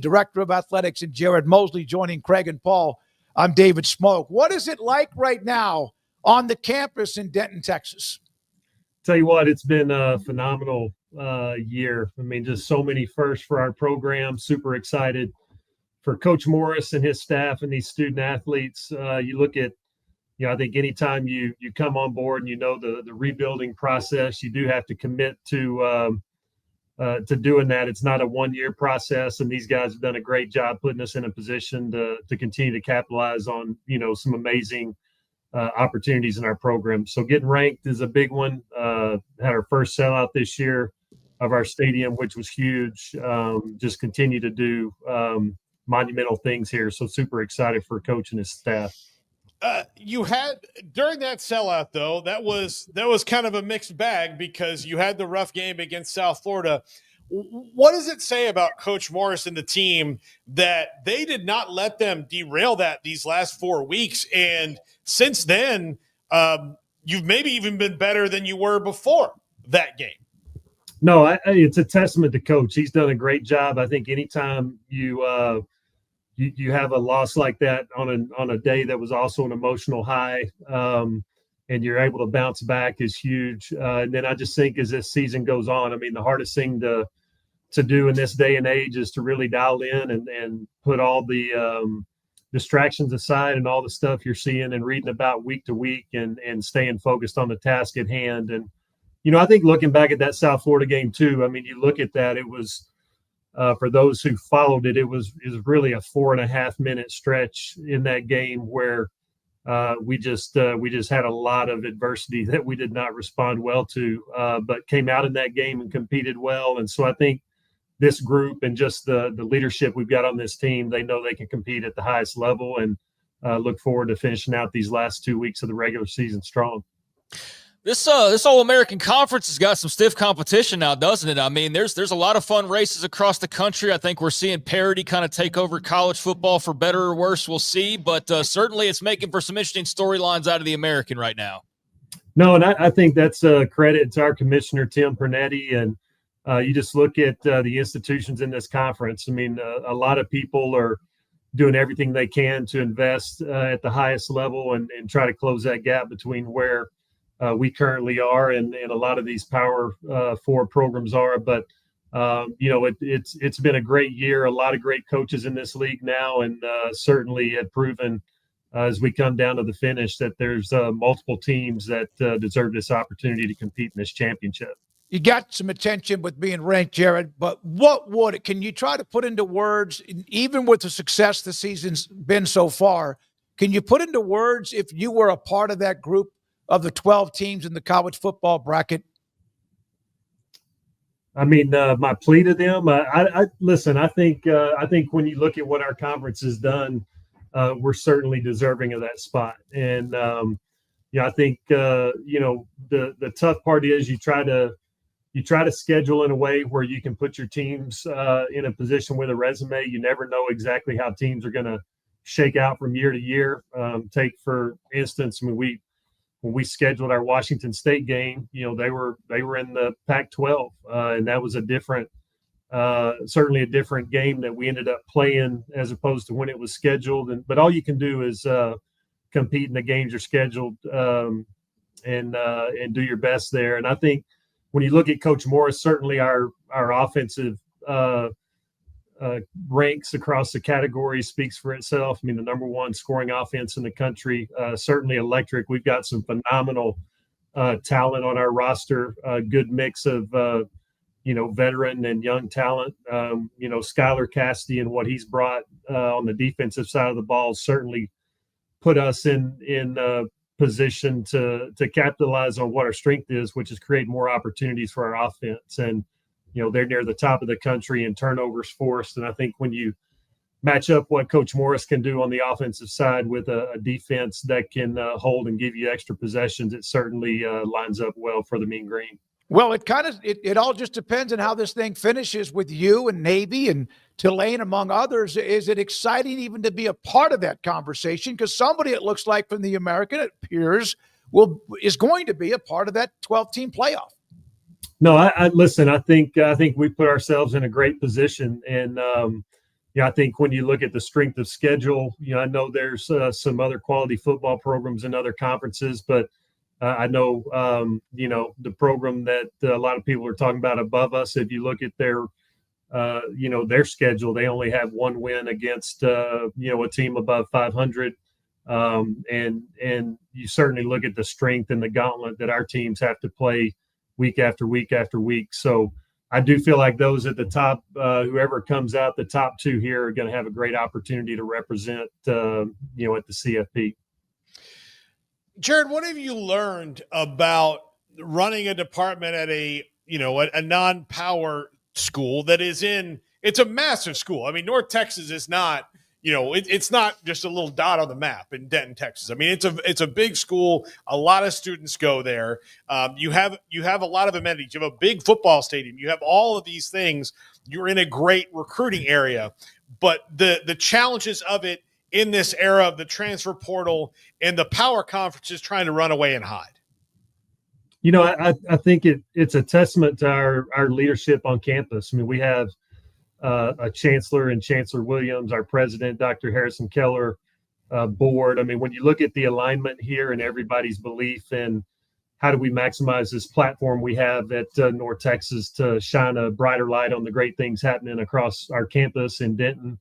Director of Athletics, and Jared Mosley joining Craig and Paul. I'm David Smoke. What is it like right now on the campus in Denton, Texas? Tell you what, it's been a phenomenal year. I mean, just so many firsts for our program. Super excited for Coach Morris and his staff and these student athletes. You look at, I think anytime you come on board and the rebuilding process, you do have to commit to doing that. It's not a one-year process, and these guys have done a great job putting us in a position to continue to capitalize on, some amazing opportunities in our program. So getting ranked is a big one. Had our first sellout this year of our stadium, which was huge. Just continue to do monumental things here. So super excited for Coach and his staff. You had during that sellout, though, that was kind of a mixed bag because you had the rough game against South Florida. What does it say about Coach Morris and the team that they did not let them derail that these last 4 weeks? And since then, you've maybe even been better than you were before that game. No, it's a testament to Coach. He's done a great job. I think anytime you have a loss like that on a day that was also an emotional high, and you're able to bounce back is huge. And then I just think as this season goes on, I mean, the hardest thing to do in this day and age is to really dial in and put all the distractions aside and all the stuff you're seeing and reading about week to week and staying focused on the task at hand. And, I think looking back at that South Florida game too, I mean, you look at that, it was, for those who followed it, it was really a 4.5 minute stretch in that game where we just had a lot of adversity that we did not respond well to, but came out in that game and competed well. And so I think this group and just the leadership we've got on this team, they know they can compete at the highest level, and look forward to finishing out these last 2 weeks of the regular season strong. This All-American Conference has got some stiff competition now, doesn't it? I mean, there's a lot of fun races across the country. I think we're seeing parity kind of take over college football for better or worse. We'll see, but certainly it's making for some interesting storylines out of the American right now. No, and I think that's a credit to our commissioner, Tim Pernetti, and you just look at the institutions in this conference. I mean, a lot of people are doing everything they can to invest at the highest level and try to close that gap between where we currently are and a lot of these Power 4 programs are. But, it's been a great year, a lot of great coaches in this league now, and certainly had proven as we come down to the finish that there's multiple teams that deserve this opportunity to compete in this championship. You got some attention with being ranked, Jared, but can you try to put into words, even with the success the season's been so far, can you put into words if you were a part of that group of the 12 teams in the college football bracket? I mean, my plea to them, listen, I think when you look at what our conference has done, we're certainly deserving of that spot. And, I think, the tough part is you try to schedule in a way where you can put your teams in a position with a resume. You never know exactly how teams are going to shake out from year to year. Take, for instance, when we scheduled our Washington State game, they were in the Pac-12, and that was certainly a different game that we ended up playing as opposed to when it was scheduled. But all you can do is compete in the games you're scheduled and do your best there. And I think when you look at Coach Morris, certainly our offensive ranks across the category speaks for itself. I mean, the number one scoring offense in the country, certainly electric. We've got some phenomenal talent on our roster, a good mix of, veteran and young talent. Skylar Cassidy and what he's brought on the defensive side of the ball certainly put us in position to capitalize on what our strength is, which is create more opportunities for our offense. And they're near the top of the country in turnovers forced. And I think when you match up what Coach Morris can do on the offensive side with a defense that can hold and give you extra possessions, it certainly lines up well for the Mean Green. Well, it all just depends on how this thing finishes with you and Navy and Tulane, among others. Is it exciting even to be a part of that conversation? Because somebody, it looks like from the American, it appears, is going to be a part of that 12-team playoff. No, I listen. I think we put ourselves in a great position, and I think when you look at the strength of schedule, I know there's some other quality football programs in other conferences, but I know, the program that a lot of people are talking about above us, if you look at their schedule, they only have one win against, a team above 500. And you certainly look at the strength and the gauntlet that our teams have to play week after week after week. So I do feel like those at the top, whoever comes out, the top two here are going to have a great opportunity to represent, at the CFP. Jared, what have you learned about running a department at a non-power school that is it's a massive school? I mean, North Texas is not, it's not just a little dot on the map in Denton, Texas. I mean, it's a big school. A lot of students go there. You have a lot of amenities. You have a big football stadium. You have all of these things. You're in a great recruiting area, but the challenges of it in this era of the transfer portal and the power conferences trying to run away and hide. I think it's a testament to our leadership on campus. I mean, we have a chancellor and Chancellor Williams, our president, Dr. Harrison Keller, board. I mean, when you look at the alignment here and everybody's belief in how do we maximize this platform we have at North Texas to shine a brighter light on the great things happening across our campus in Denton,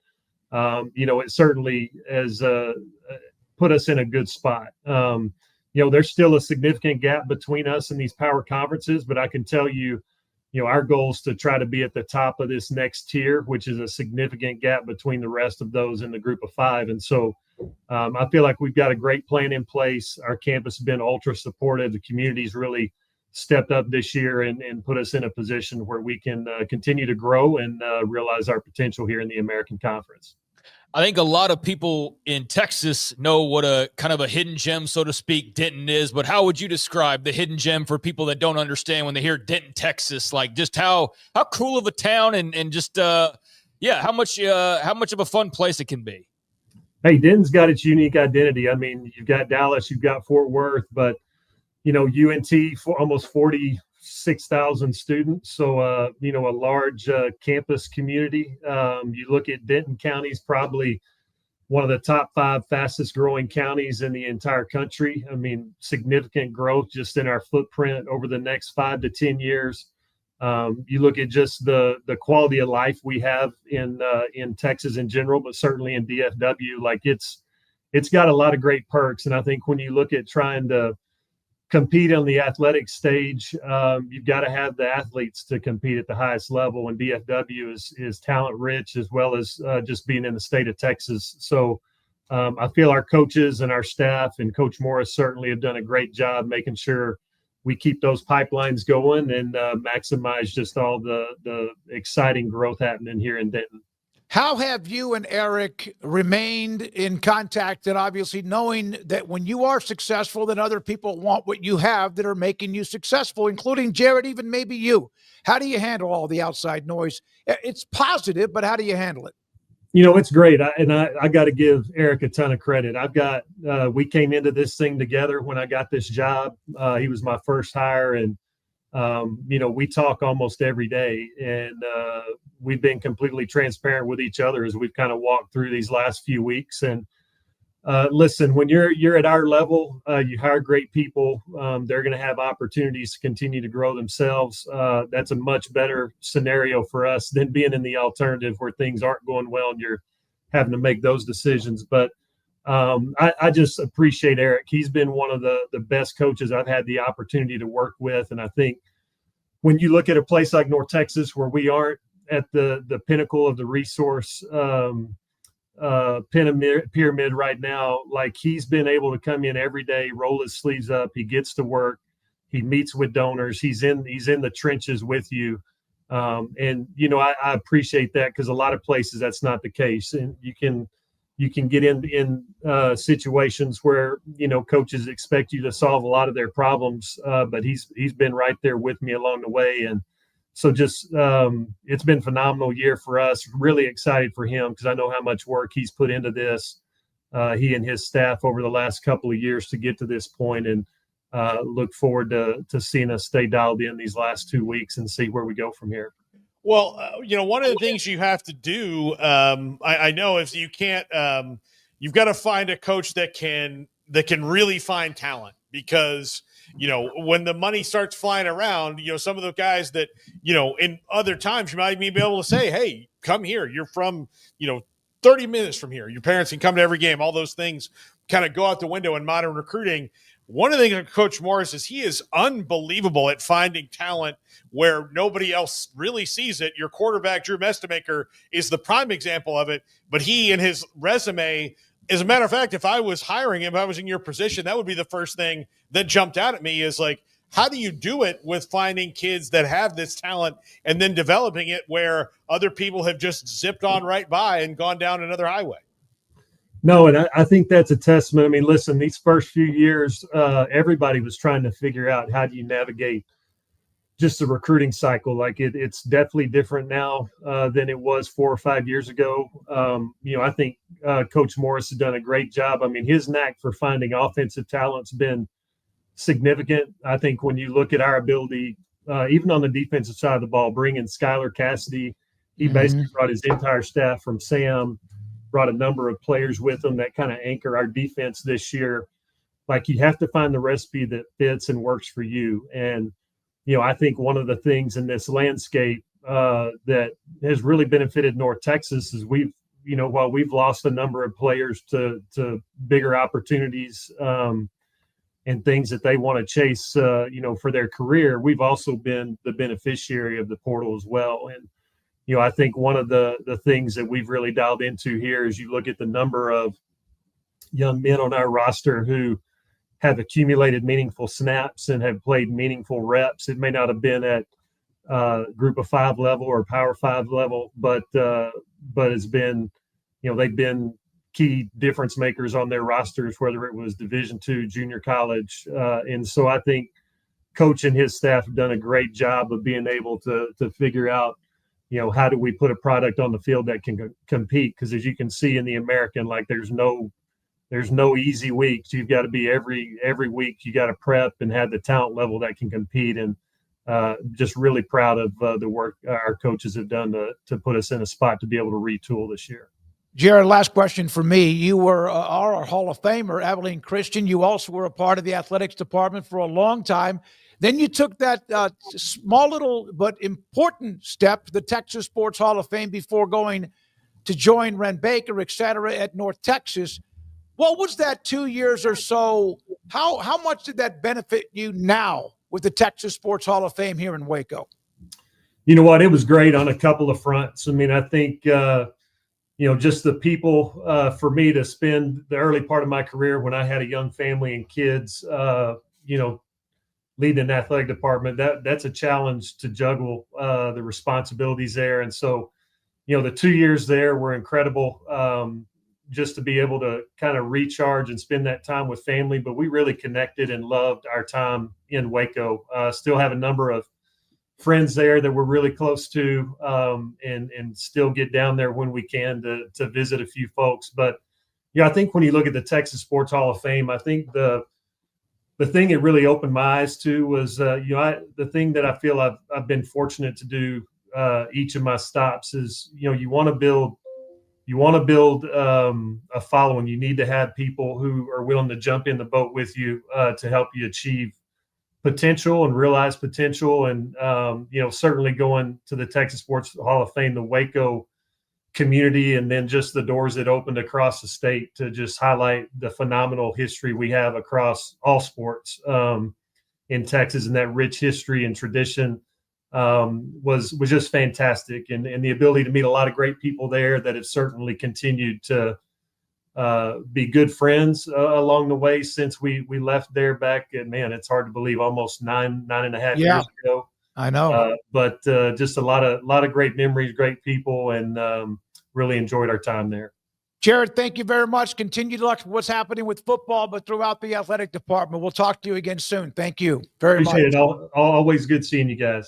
it certainly has put us in a good spot. There's still a significant gap between us and these power conferences, but I can tell you, our goal is to try to be at the top of this next tier, which is a significant gap between the rest of those in the group of five. And so I feel like we've got a great plan in place. Our campus has been ultra supportive. The community's really stepped up this year and put us in a position where we can continue to grow and realize our potential here in the American Conference. I think a lot of people in Texas know what a kind of a hidden gem, so to speak, Denton is, but how would you describe the hidden gem for people that don't understand when they hear Denton, Texas? Like just how cool of a town and just, how much of a fun place it can be. Hey, Denton's got its unique identity. I mean, you've got Dallas, you've got Fort Worth, but UNT for almost 46,000 students. So, a large campus community. You look at Denton County's probably one of the top 5 fastest growing counties in the entire country. I mean, significant growth just in our footprint over the next 5 to 10 years. You look at just the quality of life we have in Texas in general, but certainly in DFW, like it's got a lot of great perks. And I think when you look at trying to compete on the athletic stage, you've got to have the athletes to compete at the highest level. And DFW is talent rich as well as just being in the state of Texas. So I feel our coaches and our staff and Coach Morris certainly have done a great job making sure we keep those pipelines going and maximize just all the exciting growth happening here in Denton. How have you and Eric remained in contact, and obviously knowing that when you are successful, then other people want what you have that are making you successful, including Jared, even maybe you? How do you handle all the outside noise? It's positive, but how do you handle it? It's great. I got to give Eric a ton of credit. We came into this thing together when I got this job. He was my first hire, and we talk almost every day, and we've been completely transparent with each other as we've kind of walked through these last few weeks. And listen, when you're at our level, you hire great people. They're going to have opportunities to continue to grow themselves. That's a much better scenario for us than being in the alternative where things aren't going well and you're having to make those decisions. But I just appreciate Eric. He's been one of the best coaches I've had the opportunity to work with. And I think when you look at a place like North Texas, where we aren't at the pinnacle of the resource pyramid right now, like he's been able to come in every day, roll his sleeves up. He gets to work. He meets with donors. He's in the trenches with you. And I appreciate that, because a lot of places that's not the case. And you can get in situations where, coaches expect you to solve a lot of their problems. But he's been right there with me along the way. And so just it's been a phenomenal year for us. Really excited for him, because I know how much work he's put into this, he and his staff over the last couple of years to get to this point, and look forward to seeing us stay dialed in these last 2 weeks and see where we go from here. Well, one of the things you have to do, I know, is you can't. You've got to find a coach that can really find talent, because when the money starts flying around, some of the guys that in other times you might be able to say, "Hey, come here. You're from 30 minutes from here. Your parents can come to every game." All those things kind of go out the window in modern recruiting. One of the things with Coach Morris is he is unbelievable at finding talent where nobody else really sees it. Your quarterback, Drew Mestamaker, is the prime example of it. But he, in his resume, as a matter of fact, if I was hiring him, if I was in your position, that would be the first thing that jumped out at me, is like, how do you do it with finding kids that have this talent and then developing it where other people have just zipped on right by and gone down another highway? No, and I think that's a testament. I mean, listen, these first few years, everybody was trying to figure out, how do you navigate just the recruiting cycle? Like it's definitely different now than it was 4 or 5 years ago. I think Coach Morris has done a great job. I mean, his knack for finding offensive talent's been significant. I think when you look at our ability, even on the defensive side of the ball, bringing Skylar Cassidy, he basically brought his entire staff from Sam, brought a number of players with them that kind of anchor our defense this year. Like, you have to find the recipe that fits and works for you. And, I think one of the things in this landscape that has really benefited North Texas is while we've lost a number of players to bigger opportunities and things that they want to chase, for their career, we've also been the beneficiary of the portal as well. And, I think one of the things that we've really dialed into here is you look at the number of young men on our roster who have accumulated meaningful snaps and have played meaningful reps. It may not have been at group of 5 level or power 5 level, but it's been, they've been key difference makers on their rosters, whether it was Division II, junior college. And so I think Coach and his staff have done a great job of being able to figure out, how do we put a product on the field that can compete? Because as you can see in the American, like, there's no easy weeks. You've got to be every week. You got to prep and have the talent level that can compete. And just really proud of the work our coaches have done to put us in a spot to be able to retool this year. Jared, last question for me. You were our Hall of Famer, Abilene Christian. You also were a part of the athletics department for a long time. Then you took that small little but important step, the Texas Sports Hall of Fame, before going to join Ren Baker, et cetera, at North Texas. What was that 2 years or so? How much did that benefit you now with the Texas Sports Hall of Fame here in Waco? You know what? It was great on a couple of fronts. I mean, I think, just the people, for me to spend the early part of my career when I had a young family and kids, leading an athletic department, that's a challenge to juggle the responsibilities there. And so, the 2 years there were incredible, just to be able to kind of recharge and spend that time with family. But we really connected and loved our time in Waco. Still have a number of friends there that we're really close to, and still get down there when we can to visit a few folks. But, I think when you look at the Texas Sports Hall of Fame, I think the thing it really opened my eyes to was, the thing that I feel I've been fortunate to do each of my stops is, you want to build a following. You need to have people who are willing to jump in the boat with you to help you achieve potential and realize potential. And, certainly going to the Texas Sports Hall of Fame, the Waco community, and then just the doors that opened across the state to just highlight the phenomenal history we have across all sports in Texas, and that rich history and tradition was just fantastic. And the ability to meet a lot of great people there that have certainly continued to be good friends along the way since we left there back at, it's hard to believe, almost nine and a half years ago. I know. But just a lot of great memories, great people, and really enjoyed our time there. Jared, thank you very much. Continued luck with what's happening with football, but throughout the athletic department. We'll talk to you again soon. Thank you very much. Appreciate it. Always good seeing you guys.